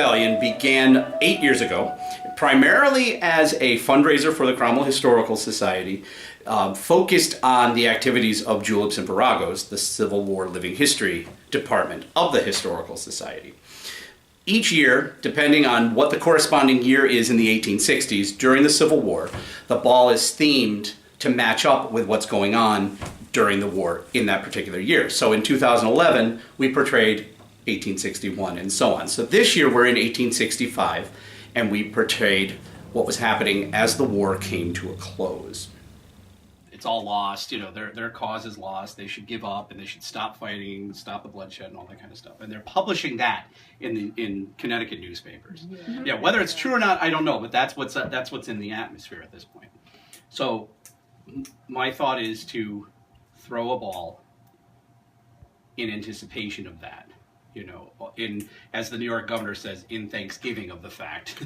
Rebellion began 8 years ago, primarily as a fundraiser for the Cromwell Historical Society, focused on the activities of Juleps and Viragos, the Civil War Living History department of the Historical Society. Each year, depending on what the corresponding year is in the 1860s, during the Civil War, the ball is themed to match up with what's going on during the war in that particular year. So in 2011, we portrayed 1861 and so on. So this year we're in 1865, and we portrayed what was happening as the war came to a close. It's all lost, you know, their cause is lost, they should give up and they should stop fighting, stop the bloodshed and all that kind of stuff. And they're publishing that in Connecticut newspapers. Yeah, whether it's true or not, I don't know, but that's what's in the atmosphere at this point. So my thought is to throw a ball in anticipation of that, you know, as the New York governor says, in thanksgiving of the fact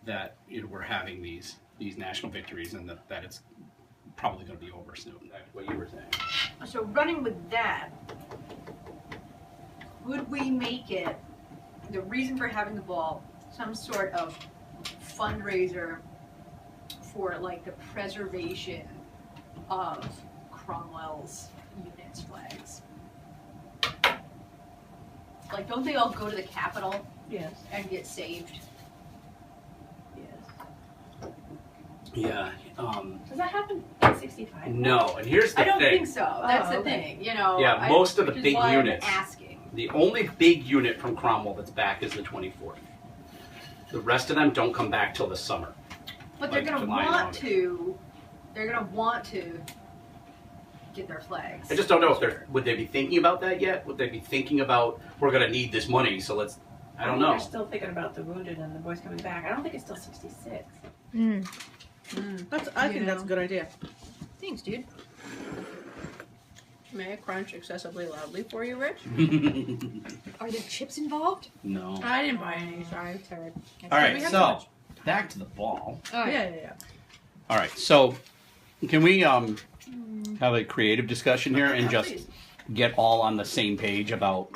that, you know, we're having these national victories and that it's probably going to be over soon. That's what you were saying. So running with that, would we make it the reason for having the ball some sort of fundraiser for like the preservation of Cromwell's units flags? Like, don't they all go to the Capitol? Yes. And get saved? Yes. Yeah. Does that happen in 65? No, and here's the I don't thing. think so. That's the okay. thing, you know. Yeah, most of the which is big why units. I'm asking. The only big unit from Cromwell that's back is the 24th. The rest of them don't come back till the summer. But they're like gonna July and want August. to. They're gonna want to get their flags. I just don't know if would they be thinking about that yet? Would they be thinking about, we're going to need this money, so let's, I don't know. They're still thinking about the wounded and the boys coming back. I don't think it's still 66. I think that's a good idea. Thanks, dude. May I crunch excessively loudly for you, Rich? Are there chips involved? No. I didn't buy any, sorry. Sorry. All right, We have so back to the ball. Oh, Yeah. All right, so can we have a creative discussion here and just Please. get all on the same page about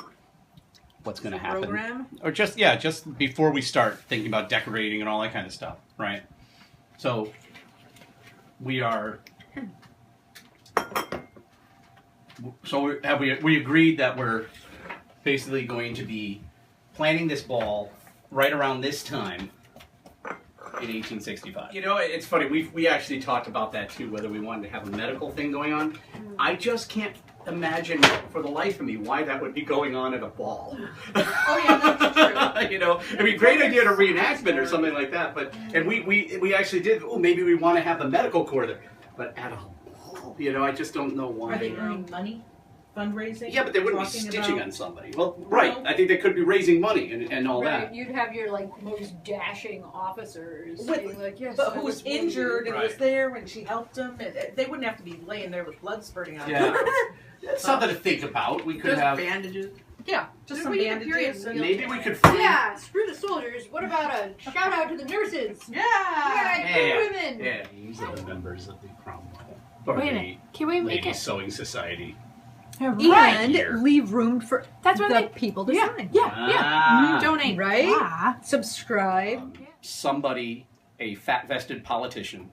what's going to happen? Program? Or just before we start thinking about decorating and all that kind of stuff, right? So we are. So we agreed that we're basically going to be planning this ball right around this time in 1865. You know, it's funny. We actually talked about that too, whether we wanted to have a medical thing going on. I just can't imagine for the life of me why that would be going on at a ball. Oh yeah, that's true. You know, I mean, great idea to reenactment or something like that. But and we actually did. Oh, maybe we want to have the medical corps there, but at a ball. You know, I just don't know why. Are they earning money? Fundraising? Yeah, but they wouldn't be Talking stitching about- on somebody. Well, right. I think they could be raising money and all Right, that. you'd have your like most dashing officers But- being like, yes, But I who was wounded." injured and was Right. there when she helped him? They wouldn't have to be laying there with blood spurting out. Yeah. of them. It's something to think about. We could Just have. bandages. Yeah, just Maybe some we need a period bandages. meal. And, Maybe we could. Yeah, screw the soldiers. What about a shout out to the nurses? yeah. Yay, good women. Yeah, these are the members of the Cromwell. Or Wait a the minute. Can we make Ladies it? Sewing Society. Right. And Here. leave room for That's what the they. people to Yeah. sign. Yeah. Ah. Donate. Right? Ah. Subscribe. Somebody, a fat vested politician,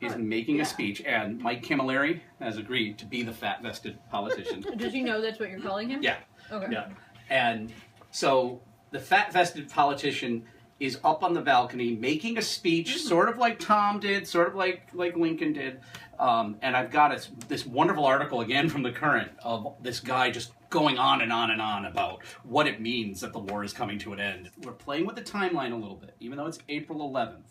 is making a speech, and Mike Camilleri has agreed to be the fat vested politician. Does he know that's what you're calling him? Yeah. Okay. Yeah. And so the fat vested politician is up on the balcony making a speech, sort of like Tom did, sort of like Lincoln did. And I've got this wonderful article again from the Current of this guy just going on and on and on about what it means that the war is coming to an end. We're playing with the timeline a little bit, even though it's April 11th.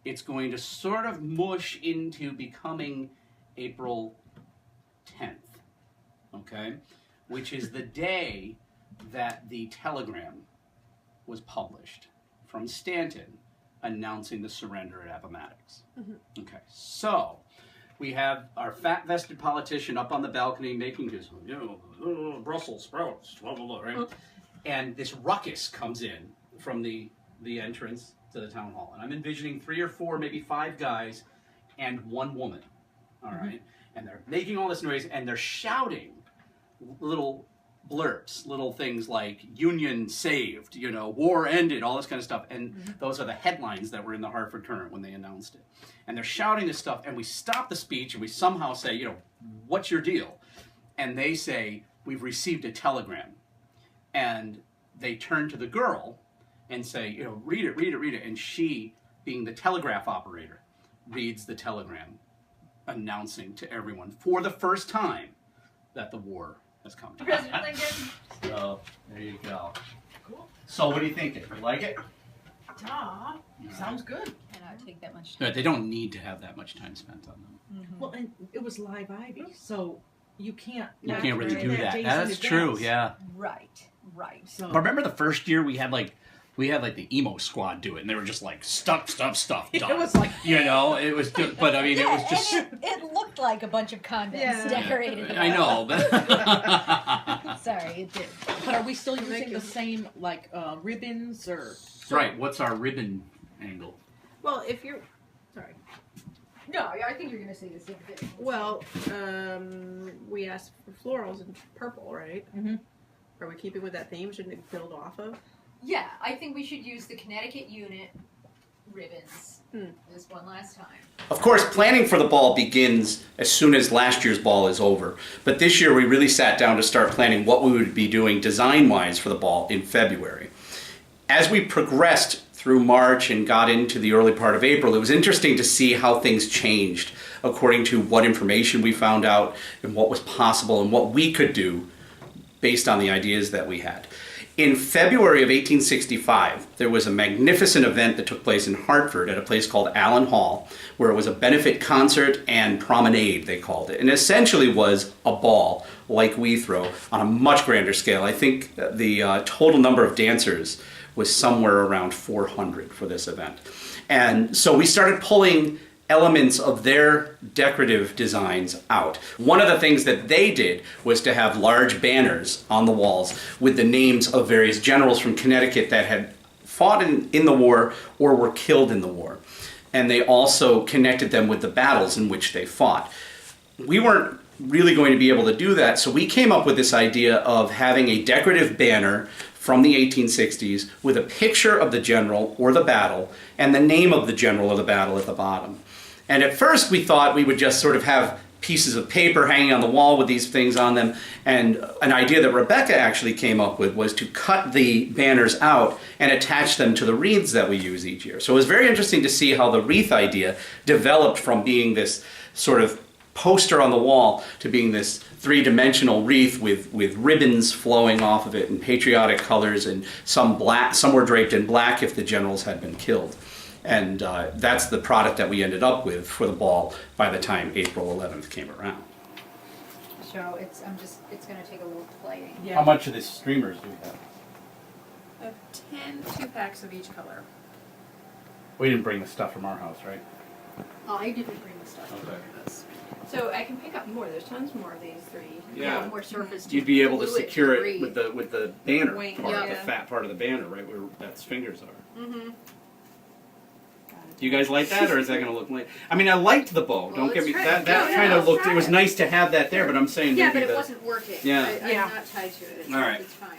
It's going to sort of mush into becoming April 10th, okay? Which is the day that the telegram was published from Stanton announcing the surrender at Appomattox. Okay, so we have our fat vested politician up on the balcony making his, Brussels sprouts, blah, blah, blah, right? And this ruckus comes in from the entrance to the town hall. And I'm envisioning 3 or 4, maybe 5 guys and 1 woman, all right? And they're making all this noise and they're shouting little blurbs, little things like Union saved, you know, war ended, all this kind of stuff. And those are the headlines that were in the Hartford Courant when they announced it. And they're shouting this stuff, and we stop the speech and we somehow say, you know, what's your deal? And they say, we've received a telegram. And they turn to the girl and say, you know, read it, read it, read it. And she, being the telegraph operator, reads the telegram announcing to everyone for the first time that the war has come to an end. President Lincoln. So there you go. Cool. So what do you think? You like it? Ah, sounds good. Cannot take that much No, they don't need to have that much time spent on them. Well, and it was live Ivy, so you can't. You can't really do that. Jason That's true. Advance. Yeah. Right, right. So But remember the first year we had like the emo squad do it, and they were just like stuff. it Done. was like You know, it was. Just, but I mean, it was just. and it looked like a bunch of convents Yeah. decorated. I know. But Sorry, it did. But are we still using the same like ribbons or? right. What's our ribbon angle? Well, if you're, sorry. No, I think you're gonna say the same thing. Well, we asked for florals in purple, right? Mhm. Are we keeping with that theme? Shouldn't it build off of? Yeah, I think we should use the Connecticut unit ribbons Hmm. this one last time. Of course, planning for the ball begins as soon as last year's ball is over. But this year we really sat down to start planning what we would be doing design-wise for the ball in February. As we progressed through March and got into the early part of April, it was interesting to see how things changed according to what information we found out and what was possible and what we could do based on the ideas that we had. In February of 1865, there was a magnificent event that took place in Hartford at a place called Allen Hall, where it was a benefit concert and promenade, they called it, and essentially was a ball like we throw on a much grander scale. I think the total number of dancers was somewhere around 400 for this event. And so we started pulling elements of their decorative designs out. One of the things that they did was to have large banners on the walls with the names of various generals from Connecticut that had fought in the war or were killed in the war. And they also connected them with the battles in which they fought. We weren't really going to be able to do that, so we came up with this idea of having a decorative banner from the 1860s with a picture of the general or the battle and the name of the general or the battle at the bottom. And at first we thought we would just sort of have pieces of paper hanging on the wall with these things on them. And an idea that Rebecca actually came up with was to cut the banners out and attach them to the wreaths that we use each year. So it was very interesting to see how the wreath idea developed from being this sort of poster on the wall to being this three-dimensional wreath with ribbons flowing off of it and patriotic colors, and some were draped in black if the generals had been killed. And that's the product that we ended up with for the ball by the time April 11th came around. So it's gonna take a little playing. Yeah. How much of the streamers do we have? 10 2-packs of each color. We didn't bring the stuff from our house, right? I didn't bring the stuff. Okay. So I can pick up more. There's tons more of these three. Yeah. More surface. to You'd be able to glue secure to it the with the banner Wing, part, the yeah. fat part of the banner, right where that's fingers are. Mm-hmm. Do you guys like that, or is that going to look lame? I mean, I liked the bow. Well, Don't get me let's try that. it. That Yeah, kind of let's looked. try It was it. nice to have that there, but I'm saying Yeah, maybe but it the. wasn't working. Yeah. I'm Yeah. not tied to it. It's, All right. It's fine.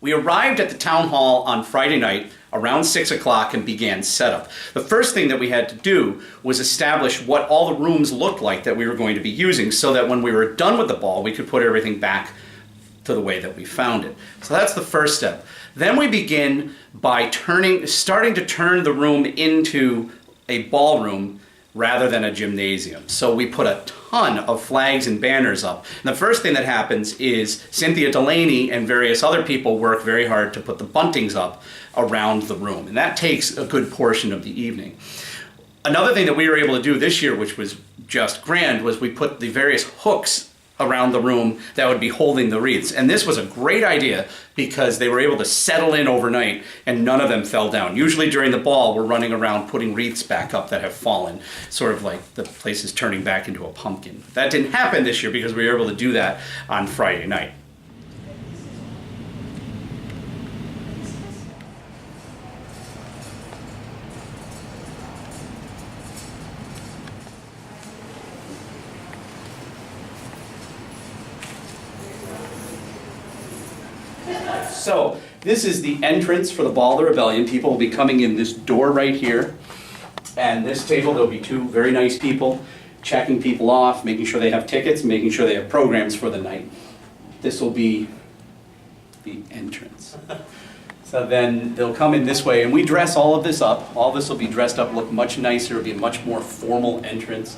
We arrived at the town hall on Friday night around 6 o'clock and began setup. The first thing that we had to do was establish what all the rooms looked like that we were going to be using, so that when we were done with the ball, we could put everything back to the way that we found it. So that's the first step. Then we begin by starting to turn the room into a ballroom rather than a gymnasium. So we put a ton of flags and banners up. And the first thing that happens is Cynthia Delaney and various other people work very hard to put the buntings up around the room. And that takes a good portion of the evening. Another thing that we were able to do this year, which was just grand, was we put the various hooks around the room that would be holding the wreaths. And this was a great idea because they were able to settle in overnight and none of them fell down. Usually during the ball, we're running around putting wreaths back up that have fallen, sort of like the place is turning back into a pumpkin. That didn't happen this year because we were able to do that on Friday night. So this is the entrance for the Ball of the Rebellion. People will be coming in this door right here. And this table, there'll be two very nice people checking people off, making sure they have tickets, making sure they have programs for the night. This will be the entrance. So then they'll come in this way, and we dress all of this up. All this will be dressed up, look much nicer. It'll be a much more formal entrance.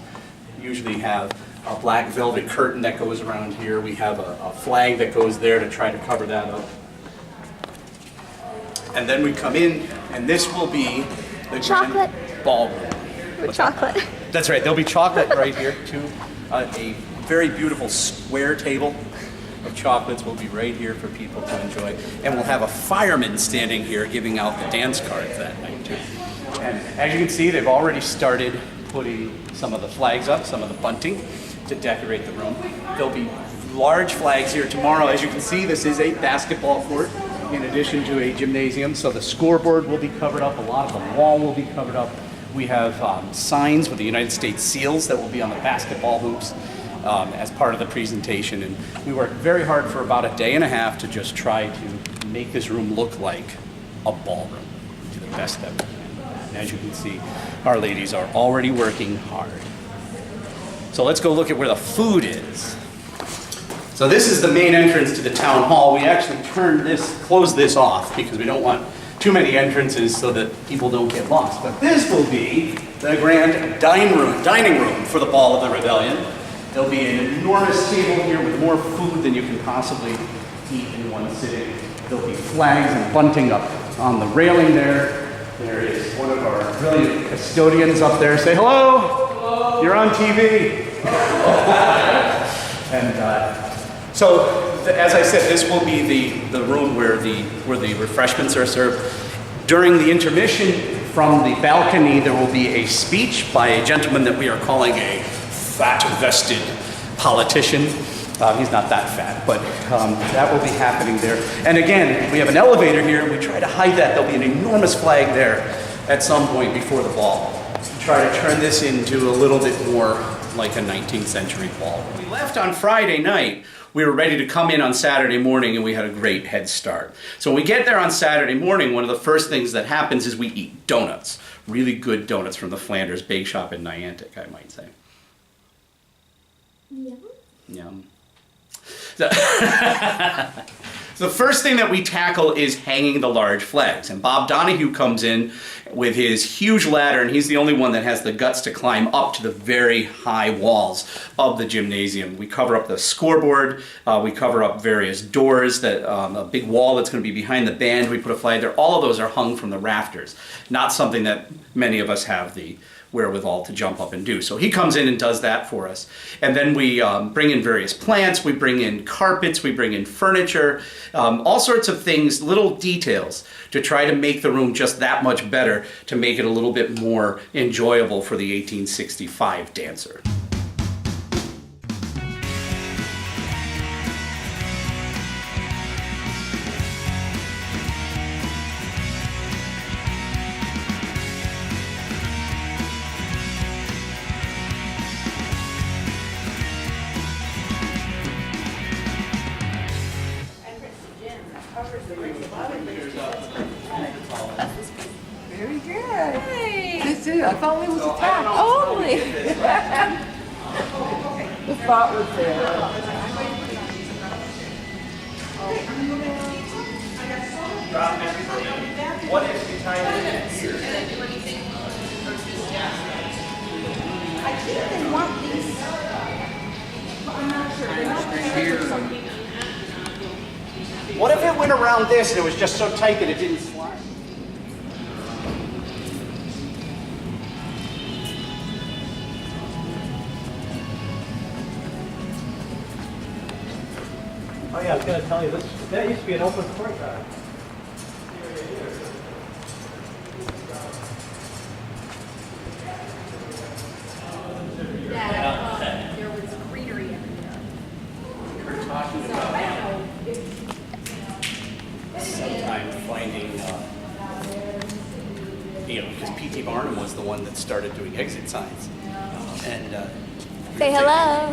Usually have a black velvet curtain that goes around here. We have a flag that goes there to try to cover that up. And then we come in, and this will be the Chocolate. grand ballroom. With chocolate. That's right, there'll be chocolate right here too. A very beautiful square table of chocolates will be right here for people to enjoy. And we'll have a fireman standing here giving out the dance cards that night too. And as you can see, they've already started putting some of the flags up, some of the bunting to decorate the room. There'll be large flags here tomorrow. As you can see, this is a basketball court in addition to a gymnasium. So the scoreboard will be covered up, a lot of the wall will be covered up. We have signs with the United States seals that will be on the basketball hoops as part of the presentation. And we worked very hard for about a day and a half to just try to make this room look like a ballroom to the best that we can. And as you can see, our ladies are already working hard. So let's go look at where the food is. So this is the main entrance to the town hall. We actually closed this off because we don't want too many entrances so that people don't get lost. But this will be the grand dining room for the Ball of the Rebellion. There'll be an enormous table here with more food than you can possibly eat in one sitting. There'll be flags and bunting up on the railing there. There is one of our brilliant custodians up there. Say hello. Hello. You're on TV. As I said, this will be the room where the refreshments are served. During the intermission, from the balcony, there will be a speech by a gentleman that we are calling a fat-vested politician. He's not that fat, but that will be happening there. And again, we have an elevator here. We try to hide that. There'll be an enormous flag there at some point before the ball. We try to turn this into a little bit more like a 19th century ball. When we left on Friday night, we were ready to come in on Saturday morning, and we had a great head start. So when we get there on Saturday morning, one of the first things that happens is we eat donuts. Really good donuts from the Flanders Bake Shop in Niantic, I might say. Yum. Yum. So the first thing that we tackle is hanging the large flags. And Bob Donahue comes in with his huge ladder, and he's the only one that has the guts to climb up to the very high walls of the gymnasium. We cover up the scoreboard, we cover up various doors, a big wall that's going to be behind the band. We put a flag there. All of those are hung from the rafters. Not something that many of us have the wherewithal to jump up and do. So he comes in and does that for us. And then we bring in various plants, we bring in carpets, we bring in furniture, all sorts of things, little details to try to make the room just that much better, to make it a little bit more enjoyable for the 1865 dancer. Very good. This is, I thought it was a tack. Only. The thought was there. What if you tie it in here? I think they want these. I'm not sure. They're not here. What if it went around this and it was just so tight that it didn't slide? Oh yeah, I was going to tell you, that used to be an open courtyard. There was greenery everywhere. We're talking about sometime finding, because P.T. Barnum was the one that started doing exit signs. And Say hello.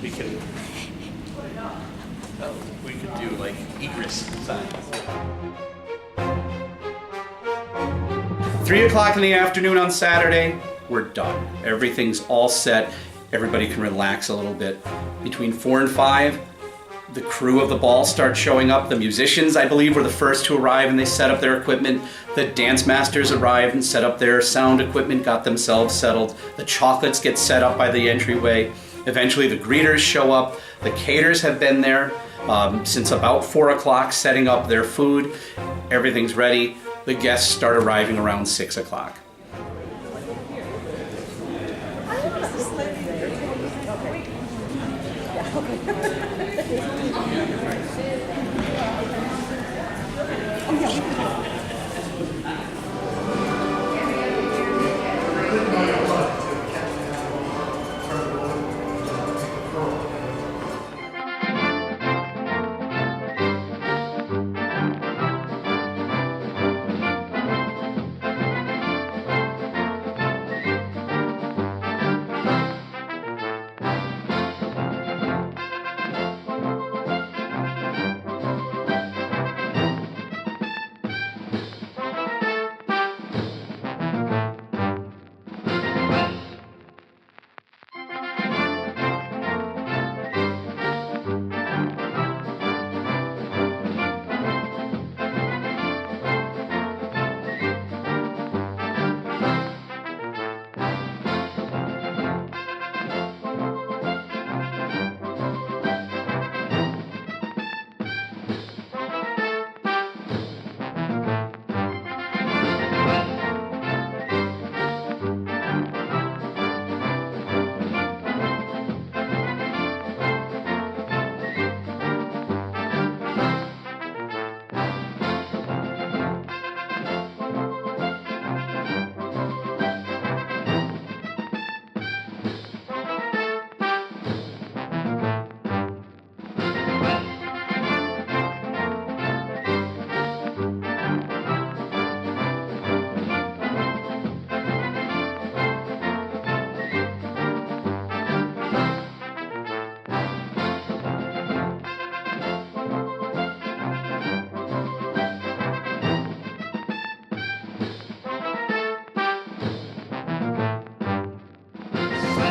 we can We could do like egress signs. 3 o'clock in the afternoon on Saturday, we're done. Everything's all set. Everybody can relax a little bit. Between 4 and 5, the crew of the ball starts showing up. The musicians, I believe, were the first to arrive and they set up their equipment. The dance masters arrived and set up their sound equipment, got themselves settled. The chocolates get set up by the entryway. Eventually the greeters show up. The caterers have been there since about 4 o'clock setting up their food. Everything's ready. The guests start arriving around 6 o'clock.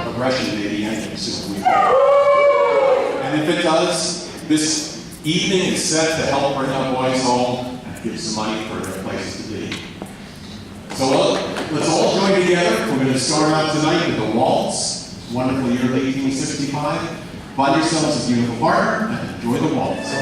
Progression may be ending soon. And if it does, this evening is set to help bring our boys home and give some money for their place to be. So let's all join together. We're going to start out tonight with the waltz. Wonderful year of 1865. Find yourselves a beautiful partner and enjoy the waltz.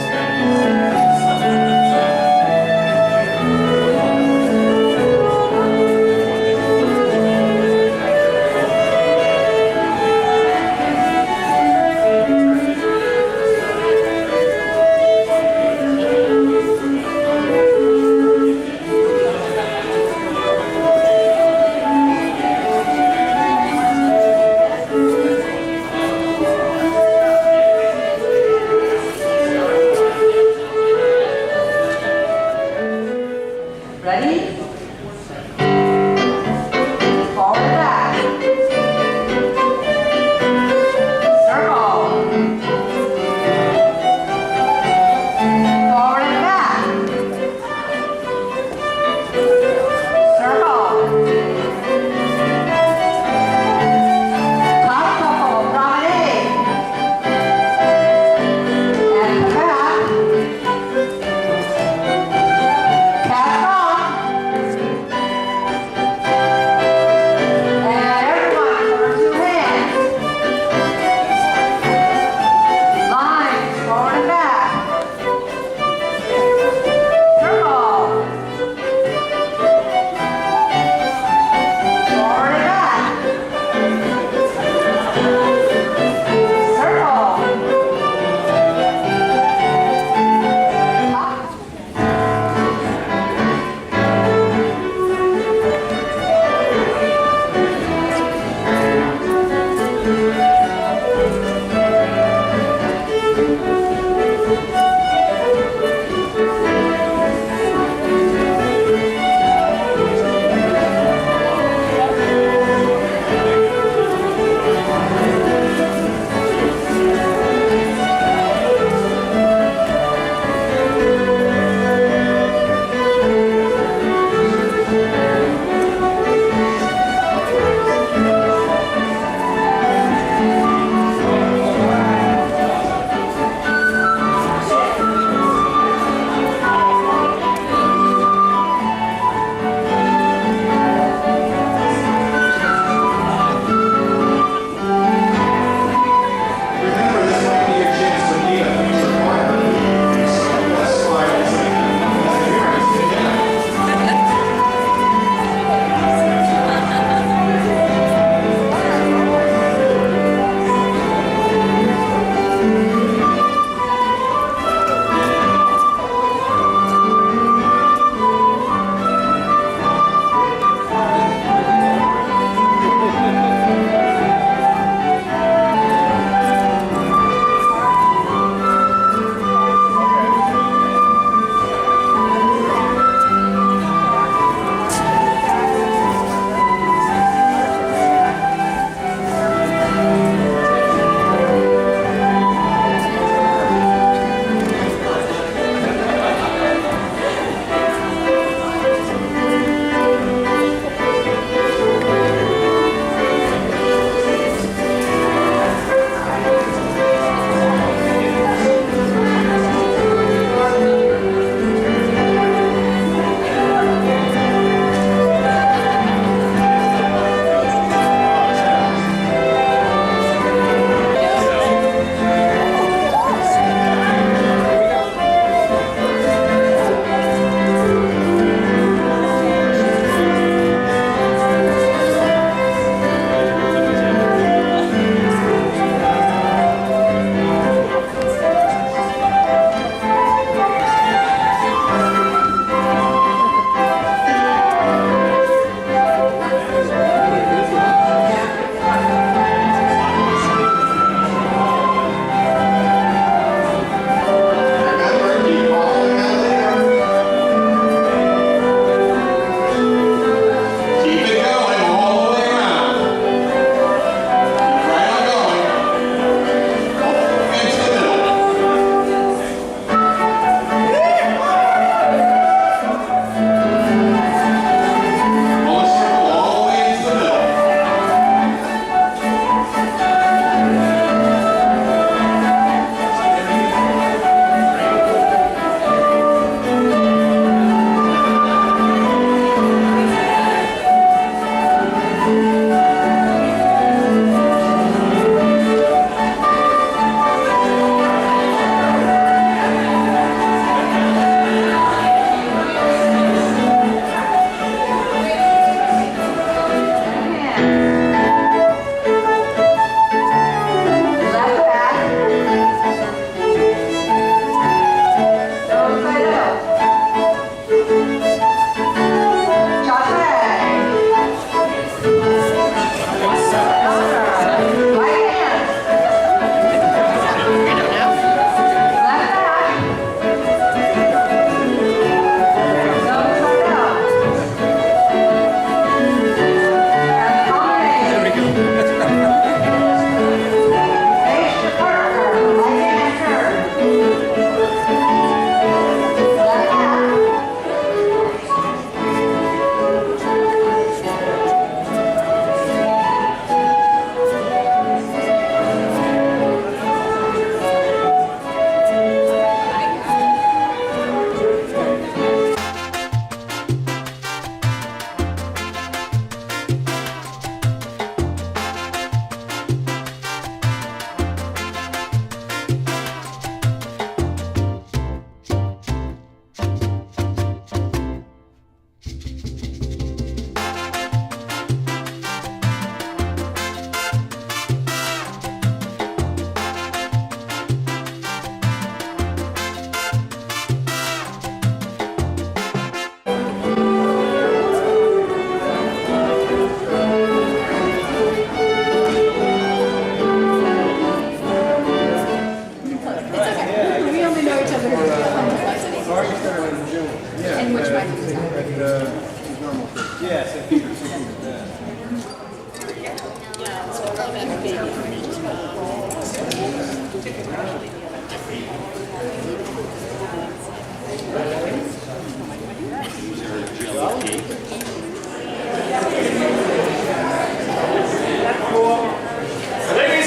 Ladies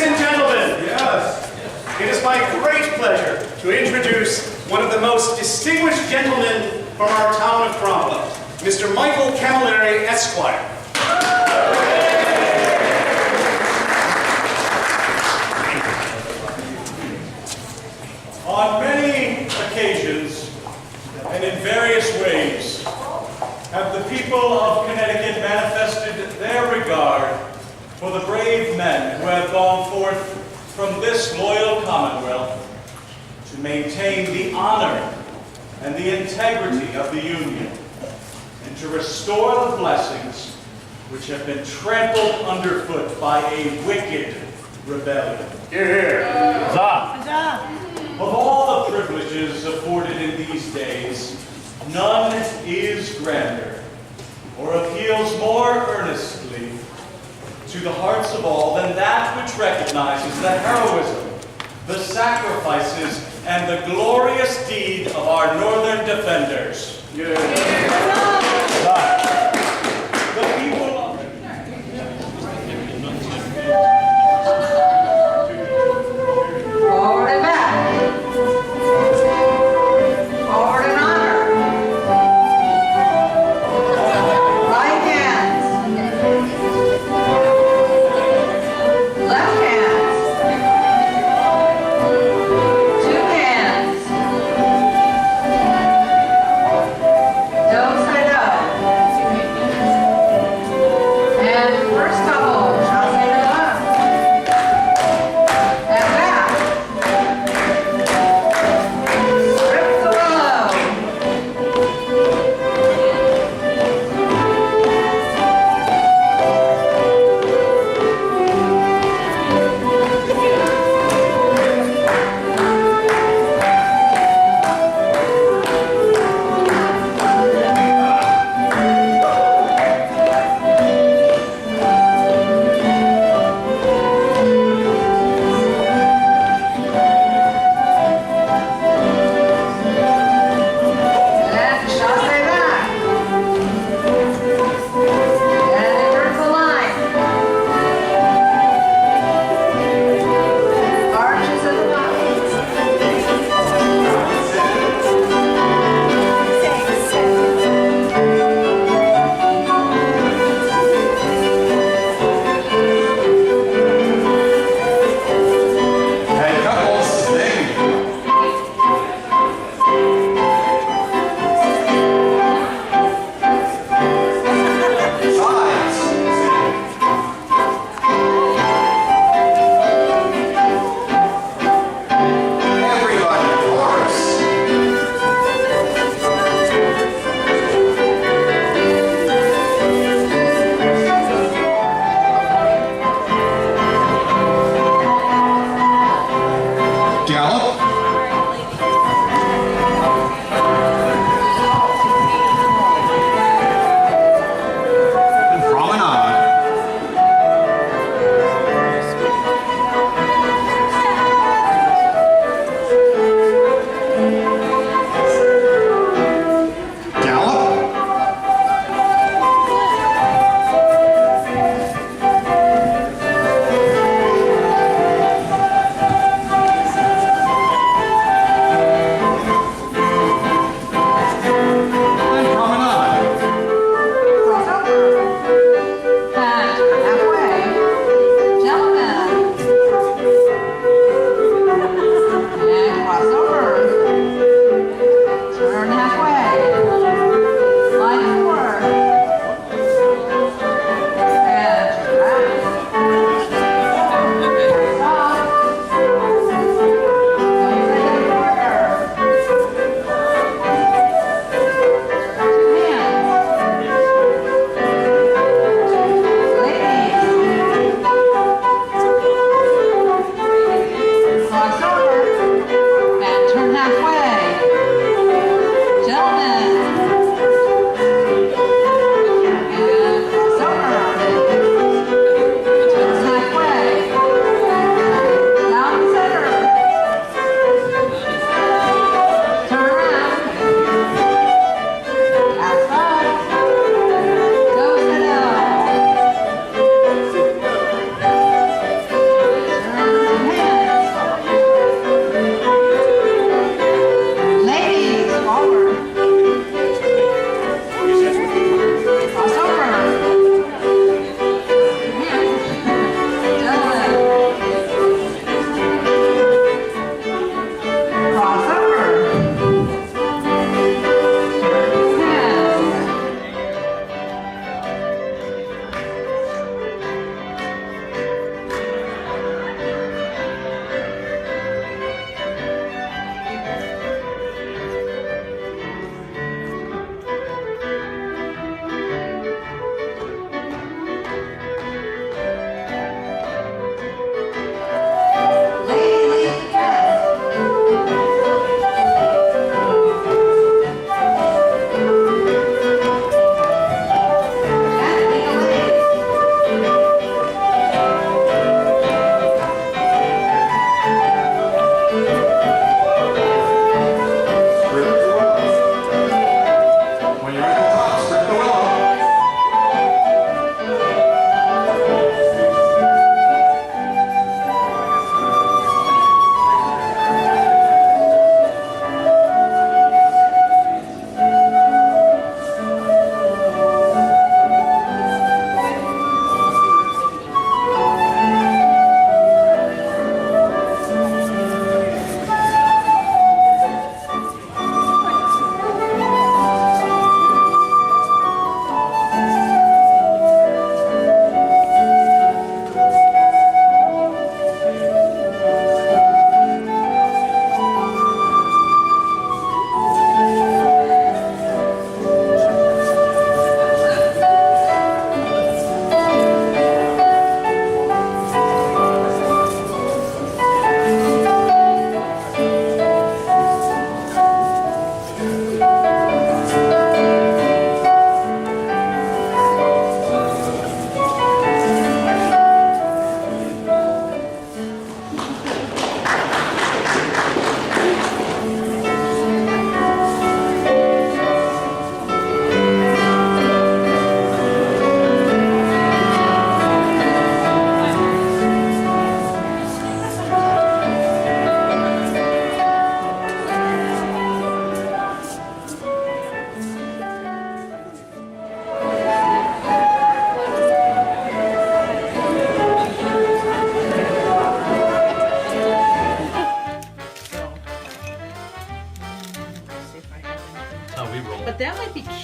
and gentlemen, it is my great pleasure to introduce one of the most distinguished gentlemen from our town of Cromwell, Mr. Michael Camilleri, Esquire. On many occasions and in various ways have the people of Connecticut manifested their regard for the brave men who have gone forth from this loyal Commonwealth to maintain the honor and the integrity of the Union and to restore the blessings which have been trampled underfoot by a wicked rebellion. Hear, hear. Of all the privileges afforded in these days, none is grander or appeals more earnestly to the hearts of all than that which recognizes the heroism, the sacrifices, and the glorious deed of our northern defenders. The people of Forward and back. Forward and honor. Right hand. Left hand. Two hands. Do-side-up.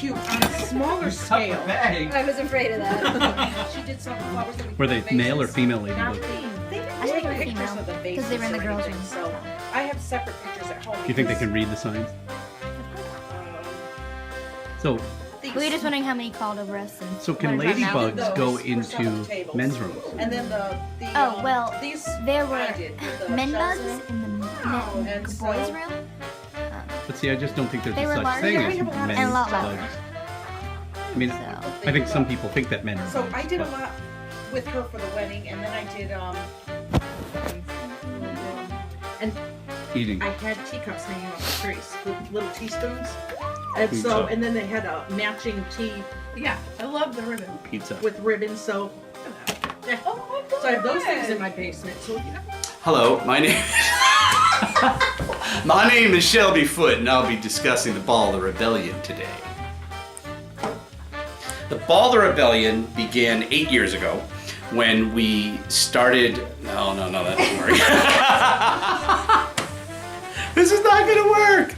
cute on a smaller scale. I was afraid of that. She did some flowers that we Were they put male or vases. female Now, ladybug? they didn't I think take they're pictures female, of the 'cause vases they were in the or girls' anything, room. So I have separate pictures at home. Do you think they because, can read the signs? um, So, these- We were just wondering how many called over us. And so can what about now? ladybugs Those go were some of the into tables. men's rooms? And then the Oh, well, these There I were did with the men shells bugs in. in the And boys' so- room. But see, I just don't think there's They a were such larger thing as and a lot men's louder. bugs. I mean, So I think some people think that men are So bugs. I did a but lot with her for the wedding, and then I did and eating. I had teacups hanging off the trees with little teaspoons, and Pizza. so and then they had a matching tea Yeah, I love the ribbon. Pizza. with ribbons. So yeah. So I have those things in my basement. So you know. Hello, my name. My name is Shelby Foote, and I'll be discussing the Ball of the Rebellion today. The Ball of the Rebellion began 8 years ago when we started. No, that doesn't work. This is not gonna work.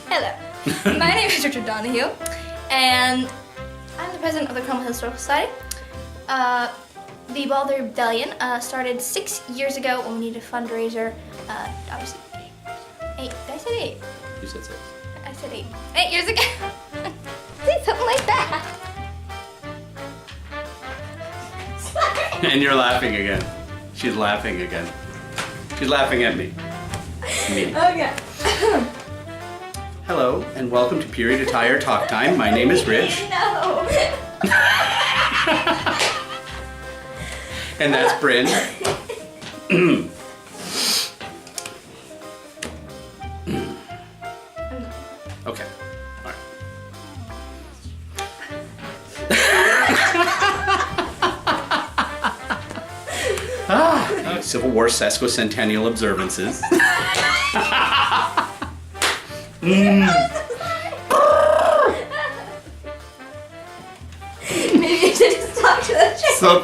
Hello, my name is Richard Donahue, and I'm the president of the Cromwell Historical Society. The Ball of the Rebellion started 6 years ago when we needed a fundraiser. Obviously, 8. Did I say 8? You said 6. I said 8. 8 years ago. Say something like that. And you're laughing again. She's laughing again. She's laughing at me. Me. Okay. Hello, and welcome to Period Attire Talk Time. My name is Rich, No. and that's Bryn. Okay. All right. Civil War sesquicentennial observances. Maybe you should just talk to the chick. So